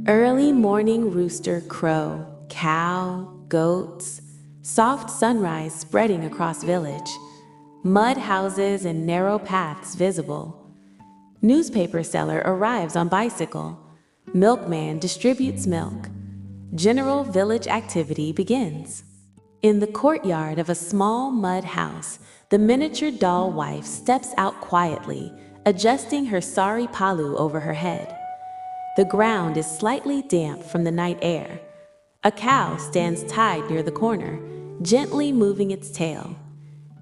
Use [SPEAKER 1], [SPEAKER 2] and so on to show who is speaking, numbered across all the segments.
[SPEAKER 1] Early morning rooster crow, cow, goats, soft sunrise spreading across village, mud houses and narrow paths visible. Newspaper seller arrives on bicycle, milkman distributes milk. General village activity begins. In the courtyard of a small mud house, the miniature doll wife steps out quietly, adjusting her sari palu over her head. The ground is slightly damp from the night air. A cow stands tied near the corner, gently moving its tail.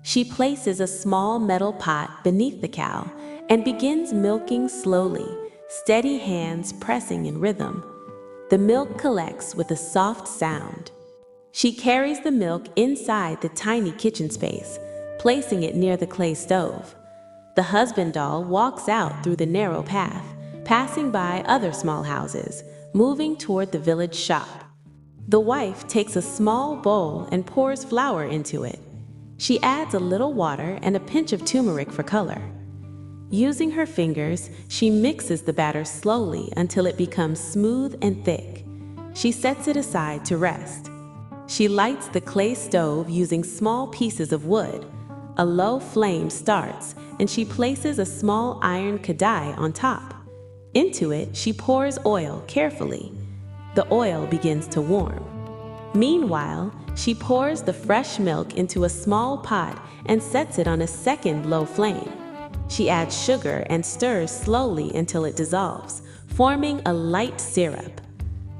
[SPEAKER 1] She places a small metal pot beneath the cow and begins milking slowly, steady hands pressing in rhythm. The milk collects with a soft sound. She carries the milk inside the tiny kitchen space, placing it near the clay stove. The husband doll walks out through the narrow path, passing by other small houses, moving toward the village shop. The wife takes a small bowl and pours flour into it. She adds a little water and a pinch of turmeric for color. Using her fingers, she mixes the batter slowly until it becomes smooth and thick. She sets it aside to rest. She lights the clay stove using small pieces of wood. A low flame starts, and she places a small iron kadai on top. Into it, she pours oil carefully. The oil begins to warm. Meanwhile, she pours the fresh milk into a small pot and sets it on a second low flame. She adds sugar and stirs slowly until it dissolves, forming a light syrup.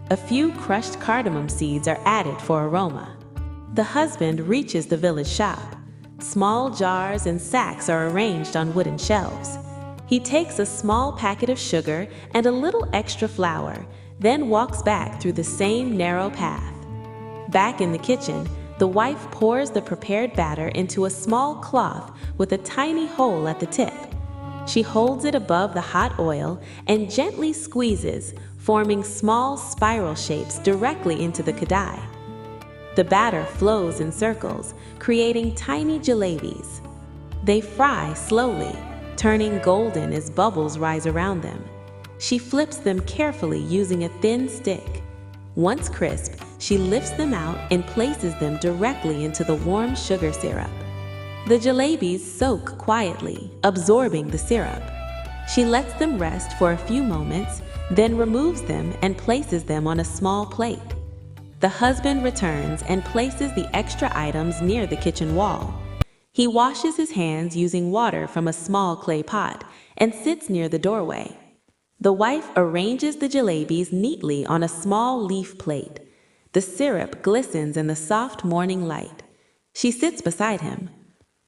[SPEAKER 1] A few crushed cardamom seeds are added for aroma. The husband reaches the village shop. Small jars and sacks are arranged on wooden shelves. He takes a small packet of sugar and a little extra flour, then walks back through the same narrow path. Back in the kitchen, the wife pours the prepared batter into a small cloth with a tiny hole at the tip. She holds it above the hot oil and gently squeezes, forming small spiral shapes directly into the kadai. The batter flows in circles, creating tiny jalebis. They fry slowly, turning golden as bubbles rise around them. She flips them carefully using a thin stick. Once crisp, she lifts them out and places them directly into the warm sugar syrup. The jalebis soak quietly, absorbing the syrup. She lets them rest for a few moments, then removes them and places them on a small plate. The husband returns and places the extra items near the kitchen wall. He washes his hands using water from a small clay pot and sits near the doorway. The wife arranges the jalebis neatly on a small leaf plate. The syrup glistens in the soft morning light. She sits beside him.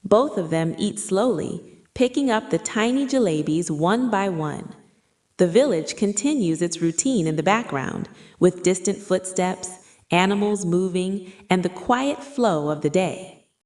[SPEAKER 1] Both of them eat slowly, picking up the tiny jalebis one by one. The village continues its routine in the background, with distant footsteps, animals moving, and the quiet flow of the day.